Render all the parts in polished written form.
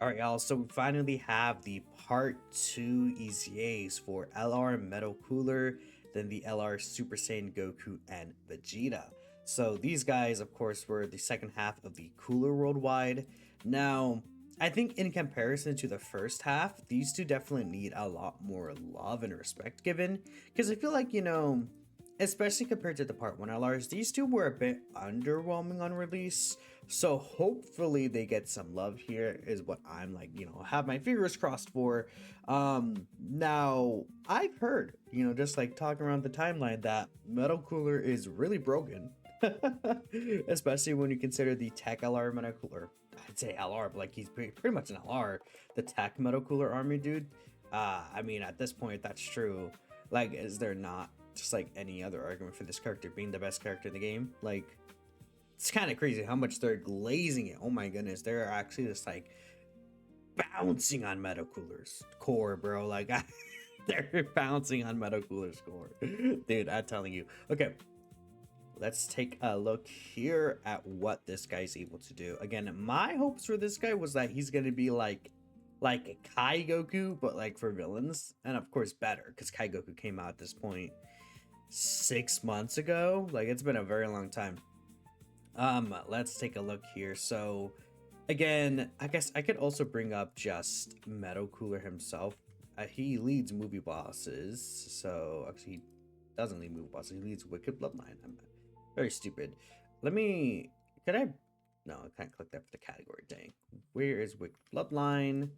All right, y'all. So we finally have the part 2 EZAs for LR Metal Cooler, then the LR Super Saiyan Goku and Vegeta. So these guys, of course, were the second half of the Cooler Worldwide. Now, I think in comparison to the first half, these two definitely need a lot more love and respect given. Because I feel like, especially compared to the part 1 LRs, these two were a bit underwhelming on release. So hopefully they get some love here is what I'm like, have my fingers crossed for. Now I've heard, just like talking around the timeline that Metal Cooler is really broken. Especially when you consider the tech LR Metal Cooler. I'd say LR, but like he's pretty much an LR. The tech Metal Cooler army dude. I mean, at this point, that's true. Like, is there not just like any other argument for this character being the best character in the game? Like, it's kind of crazy how much they're glazing it. Oh my goodness, they're actually just like bouncing on Metal Cooler's core, bro. Like, they're bouncing on Metal Cooler's core, dude. I'm telling you. Okay, let's take a look here at what this guy's able to do. Again, my hopes for this guy was that he's gonna be like a Kai Goku, but like for villains, and of course better because Kai Goku came out at this point 6 months ago. Like, it's been a very long time. Let's take a look here. So again, I guess I could also bring up just Metal Cooler himself. He leads movie bosses, so actually he doesn't lead movie bosses, he leads Wicked Bloodline. I'm very stupid. Let me, could I, no, I can't click that for the category, dang. Where is Wicked Bloodline?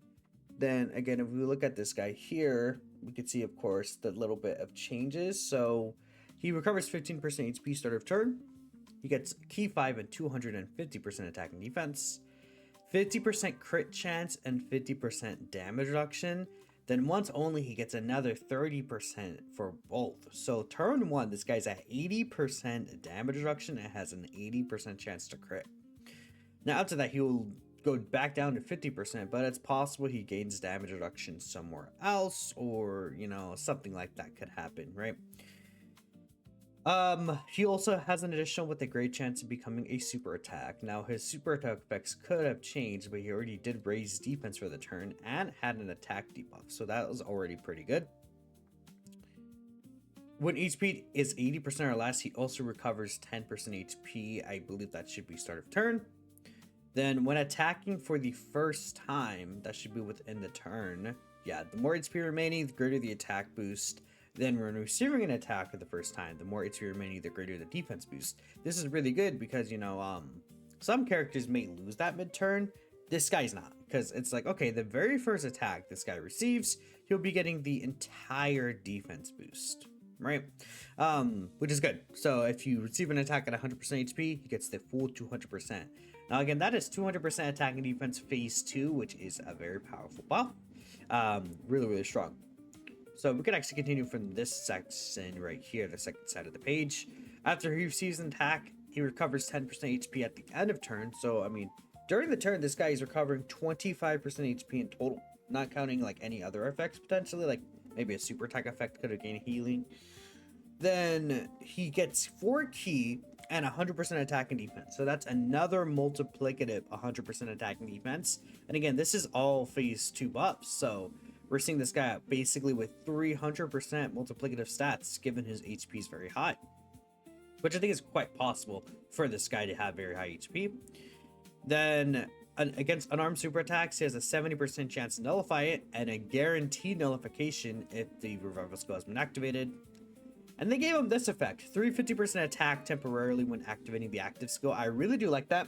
Then again, if we look at this guy here, we can see, of course, the little bit of changes. So he recovers 15% HP start of turn. He gets Key 5 and 250% attack and defense, 50% crit chance, and 50% damage reduction. Then once only, he gets another 30% for both. So turn 1, this guy's at 80% damage reduction and has an 80% chance to crit. Now after that, he will go back down to 50%, but it's possible he gains damage reduction somewhere else, or something like that could happen, right? He also has an additional with a great chance of becoming a super attack. Now his super attack effects could have changed, but he already did raise defense for the turn and had an attack debuff, so that was already pretty good. When HP is 80% or less, he also recovers 10% HP. I believe that should be start of turn. Then when attacking for the first time, that should be within the turn. Yeah, the more HP remaining, the greater the attack boost. Then when receiving an attack for the first time, the more HP remaining, the greater the defense boost. This is really good because, some characters may lose that mid-turn. This guy's not, because it's like, okay, the very first attack this guy receives, he'll be getting the entire defense boost, right? Which is good. So if you receive an attack at 100% HP, he gets the full 200%. Now again, that is 200% attack and defense phase 2, which is a very powerful buff. Really, really strong. So we can actually continue from this section right here, the second side of the page. After he receives an attack, he recovers 10% HP at the end of turn. So, I mean, during the turn, this guy is recovering 25% HP in total, not counting like any other effects potentially, like maybe a super attack effect could have gained healing. Then he gets 4 key and 100% attack and defense. So that's another multiplicative 100% attack and defense. And again, this is all phase 2 buffs. So we're seeing this guy basically with 300% multiplicative stats, given his HP is very high, which I think is quite possible for this guy to have very high HP. Then against unarmed super attacks, he has a 70% chance to nullify it and a guaranteed nullification if the revival skill has been activated. And they gave him this effect, 350% attack temporarily when activating the active skill. I really do like that,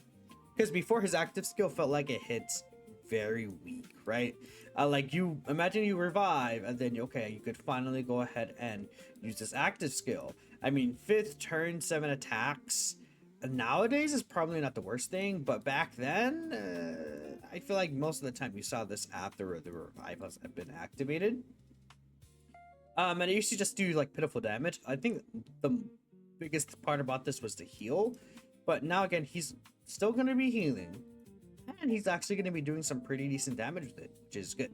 because before his active skill felt like it hits very weak, right? Like, you imagine you revive and then okay, you could finally go ahead and use this active skill. I mean, 5th turn, 7 attacks nowadays is probably not the worst thing, but back then I feel like most of the time you saw this after the revivals have been activated. And it used to just do like pitiful damage. I think the biggest part about this was the heal, but now again, he's still going to be healing, and he's actually going to be doing some pretty decent damage with it, which is good.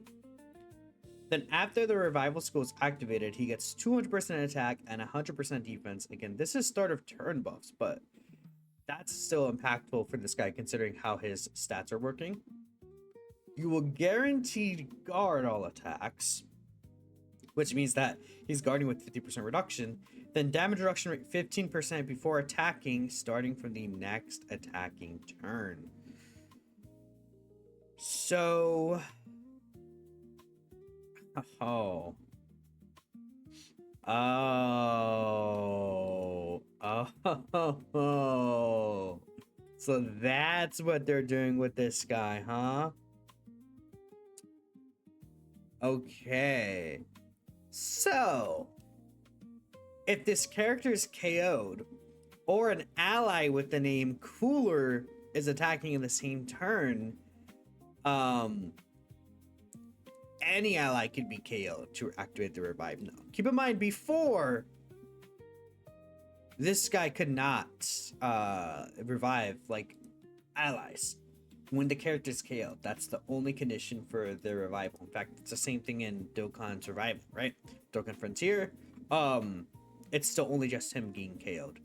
Then after the revival skill is activated, he gets 200% attack and 100% defense. Again, this is start of turn buffs, but that's still impactful for this guy considering how his stats are working. You will guaranteed guard all attacks, which means that he's guarding with 50% reduction. Then damage reduction rate 15% before attacking, starting from the next attacking turn. So, oh, oh. So that's what they're doing with this guy, huh? Okay. So, if this character is KO'd, or an ally with the name Cooler is attacking in the same turn, any ally could be KO'd to activate the revive. No. Keep in mind, before, this guy could not revive like allies when the character is KO'd. That's the only condition for the revival. In fact, it's the same thing in Dokkan Survival, right? Dokkan Frontier, it's still only just him getting KO'd.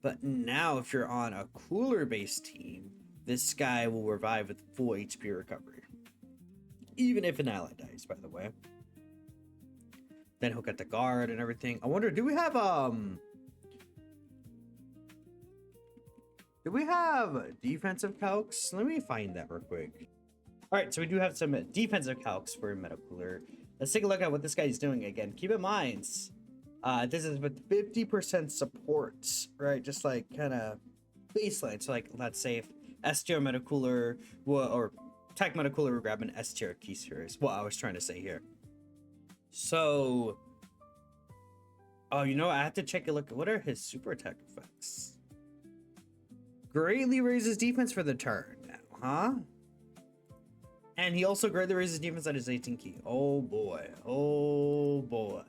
But now, if you're on a Cooler based team, this guy will revive with full HP recovery, even if an ally dies, by the way. Then he'll get the guard and everything. I wonder, do we have defensive calcs? Let me find that real quick. All right, so we do have some defensive calcs for Meta Cooler. Let's take a look at what this guy is doing again. Keep in mind, this is with 50% support, right? Just like kind of baseline. So like, let's say if S tier Meta Cooler or Tech Meta Cooler would grab an S tier key sphere is what I was trying to say here. So, oh, you know, I have to check a look at what are his super attack effects. Greatly raises defense for the turn now, huh? And he also greatly raises defense at his 18 key. Oh boy, oh boy.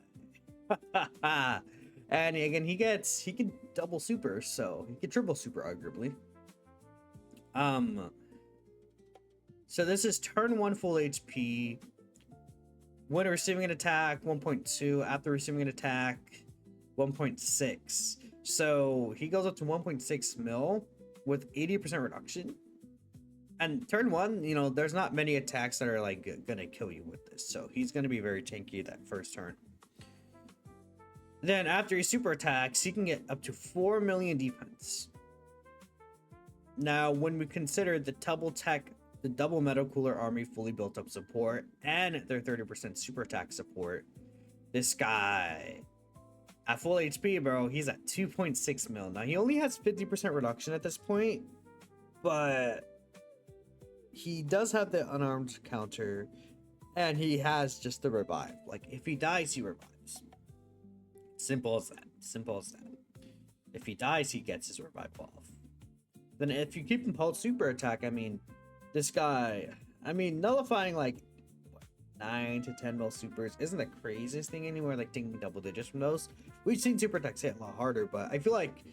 And again, he can double super, so he can triple super arguably. So this is turn 1 full HP. When receiving an attack, 1.2. After receiving an attack, 1.6. So he goes up to 1.6 mil with 80% reduction. And turn 1, you know, there's not many attacks that are like gonna kill you with this. So he's gonna be very tanky that first turn. Then after he super attacks, he can get up to 4 million defense. Now, when we consider the double Meta Cooler army fully built up support and their 30% super attack support, this guy at full HP, bro, he's at 2.6 mil. Now, he only has 50% reduction at this point, but he does have the unarmed counter and he has just the revive. Like, if he dies, he revives. Simple as that. Simple as that. If he dies, he gets his revive off. Then if you keep him pulse super attack, I mean, this guy, I mean, nullifying like 9 to 10 mil supers isn't the craziest thing anymore, like taking double digits from those. We've seen super attacks hit a lot harder, but I feel like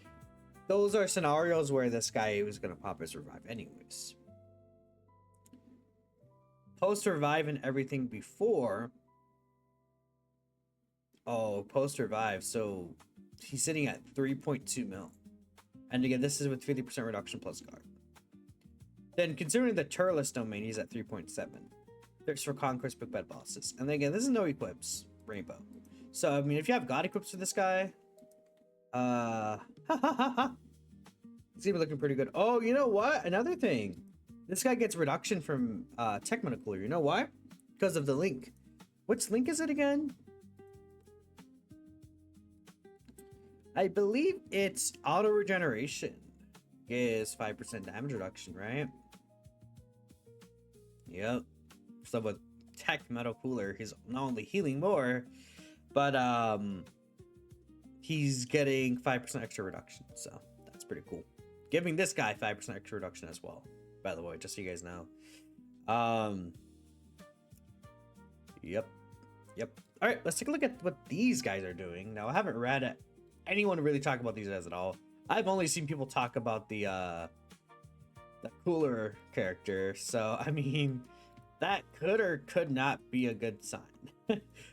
those are scenarios where this guy was going to pop his revive anyways. Post revive and everything before. Oh, post revive. So he's sitting at 3.2 mil. And again, this is with 50% reduction plus guard. Then considering the Turles domain, he's at 3.7. There's for conquest big bad bosses. And then again, this is no equips, Rainbow. So I mean, if you have god equips for this guy, he's even looking pretty good. Oh, you know what? Another thing. This guy gets reduction from Tech Meta Cooler. You know why? Because of the link. Which link is it again? I believe it's auto regeneration is 5% damage reduction, right? Yep. So with Tech Meta Cooler, he's not only healing more, but he's getting 5% extra reduction. So that's pretty cool. Giving this guy 5% extra reduction as well, by the way, just so you guys know. Yep. All right, let's take a look at what these guys are doing. Now, I haven't read anyone really talk about these guys at all. I've only seen people talk about the Cooler character. So, I mean, that could or could not be a good sign.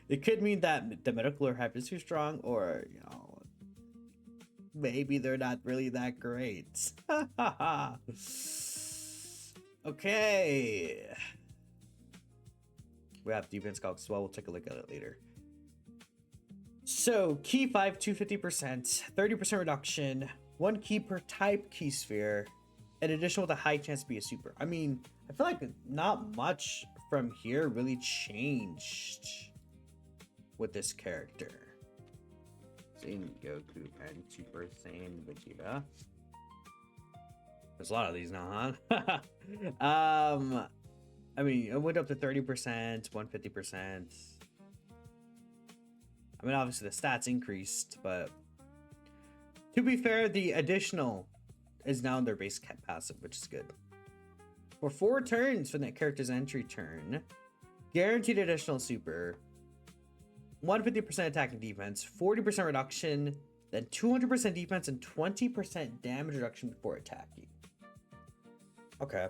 It could mean that the Meta Cooler hype is too strong, or, you know, maybe they're not really that great. Okay. We have defense calcs as well. We'll take a look at it later. So key 5, 250%, 30% reduction, 1 key per type key sphere, an additional with a high chance to be a super. I mean, I feel like not much from here really changed with this character. Saiyan Goku and Super Saiyan Vegeta. There's a lot of these now, huh? I mean, it went up to 30%, 150%. I mean, obviously the stats increased, but to be fair, the additional is now in their base passive, which is good. For 4 turns from that character's entry turn, guaranteed additional super, 150% attack and defense, 40% reduction, then 200% defense and 20% damage reduction before attacking. Okay.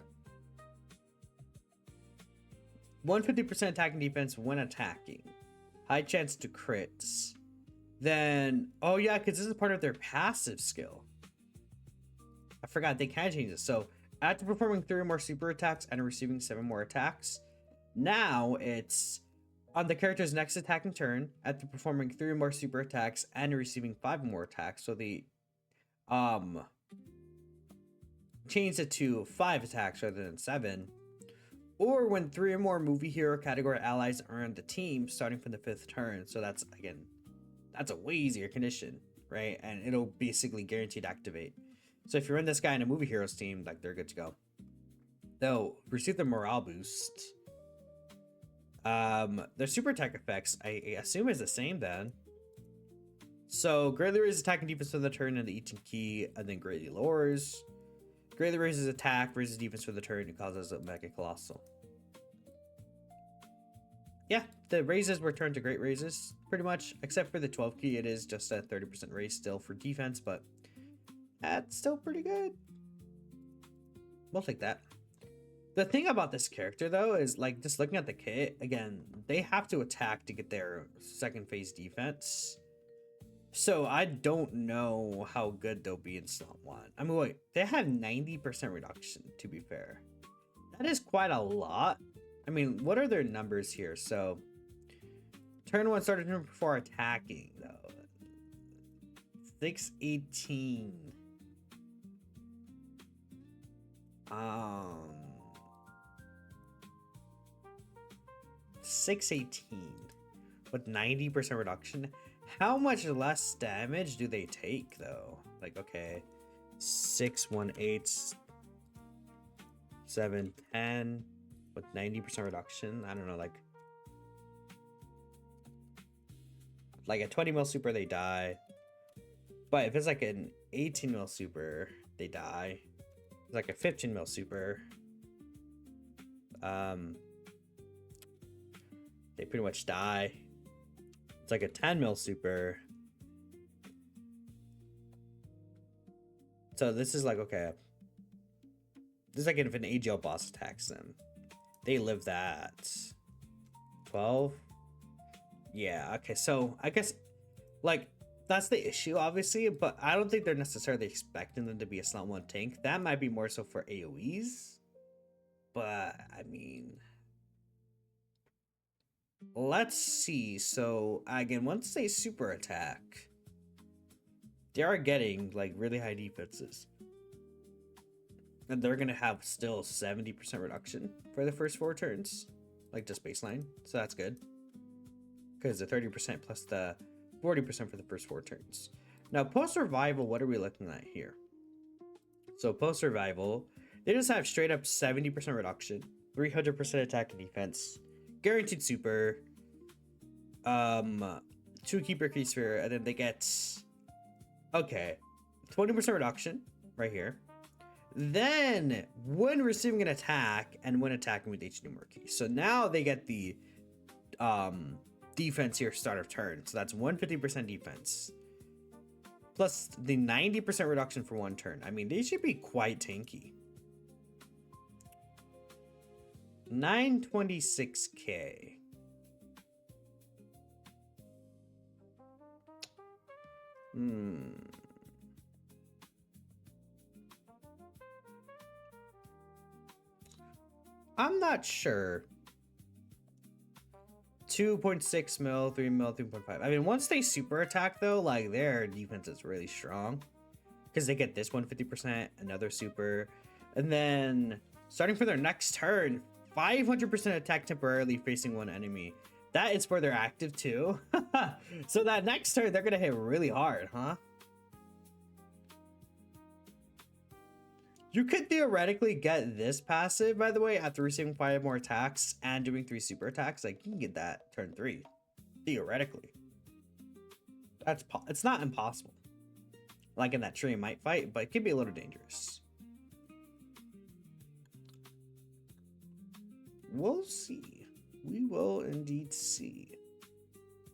150% attack and defense when attacking. High chance to crits. Then, oh yeah, because this is part of their passive skill. I forgot, they can change this. So, after performing 3 or more super attacks and receiving 7 more attacks, now it's on the character's next attacking turn, after performing 3 or more super attacks and receiving 5 more attacks. So they change it to 5 attacks rather than 7. Or when 3 or more movie hero category allies are on the team starting from the 5th turn. So that's, again, that's a way easier condition, right? And it'll basically guaranteed activate. So if you're in this guy in a movie heroes team, like, they're good to go. They'll receive the morale boost. Their super attack effects, I assume, is the same then. So greatly raises attack and defense for the turn and the each key, and then greatly lowers. Greatly raises attack, raises defense for the turn, and causes a Mega Colossal. Yeah, the raises were turned to great raises, pretty much. Except for the 12 key, it is just a 30% raise still for defense, but that's still pretty good. We'll take that. The thing about this character, though, is, like, just looking at the kit, again, they have to attack to get their second phase defense. So I don't know how good they'll be in slot 1. I mean, wait, they have 90% reduction, to be fair. That is quite a lot. I mean, what are their numbers here? So, turn 1 started turn before attacking, though. 618. 618 with 90% reduction. How much less damage do they take, though? Like, okay, 618, 710 with 90% reduction. I don't know, like a 20 mil super, they die. But if it's like an 18 mil super, they die. It's like a 15 mil super, they pretty much die. It's like a 10 mil super. So this is like, okay, this is like if an AGL boss attacks them, they live that. 12. Yeah, okay, so I guess, like, that's the issue, obviously, but I don't think they're necessarily expecting them to be a slot 1 tank. That might be more so for AoEs. But, I mean, let's see. So, again, once they super attack, they are getting, like, really high defenses. And they're going to have still 70% reduction for the first 4 turns. Like, just baseline. So that's good. Because the 30% plus the 40% for the first 4 turns. Now, post-survival, what are we looking at here? So, post-survival, they just have straight up 70% reduction, 300% attack and defense, guaranteed super, 2 keeper key sphere, and then they get, okay, 20% reduction right here. Then, when receiving an attack, and when attacking with each numeral key. So now they get the, defense here start of turn. So that's 150% defense plus the 90% reduction for 1 turn. I mean, they should be quite tanky. 926k. I'm not sure. 2.6 mil, 3 mil, 3.5. I mean, once they super attack though, like their defense is really strong because they get this one 50%, another super, and then starting for their next turn, 500% attack temporarily facing one enemy. That is for their active too. So that next turn they're gonna hit really hard, huh? You could theoretically get this passive, by the way, after receiving 5 more attacks and doing 3 super attacks. Like, you can get that turn 3, theoretically. It's not impossible. Like in that tree might fight, but it could be a little dangerous. We'll see. We will indeed see.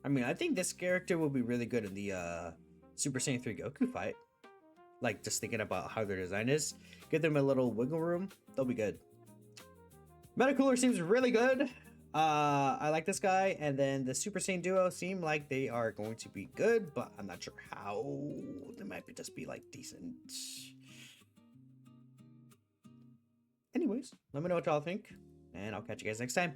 I mean, I think this character will be really good in the Super Saiyan 3 Goku fight. Like, just thinking about how their design is. Give them a little wiggle room. They'll be good. Metacooler seems really good. I like this guy. And then the Super Saiyan duo seem like they are going to be good, but I'm not sure how. They might just be, like, decent. Anyways, let me know what y'all think. And I'll catch you guys next time.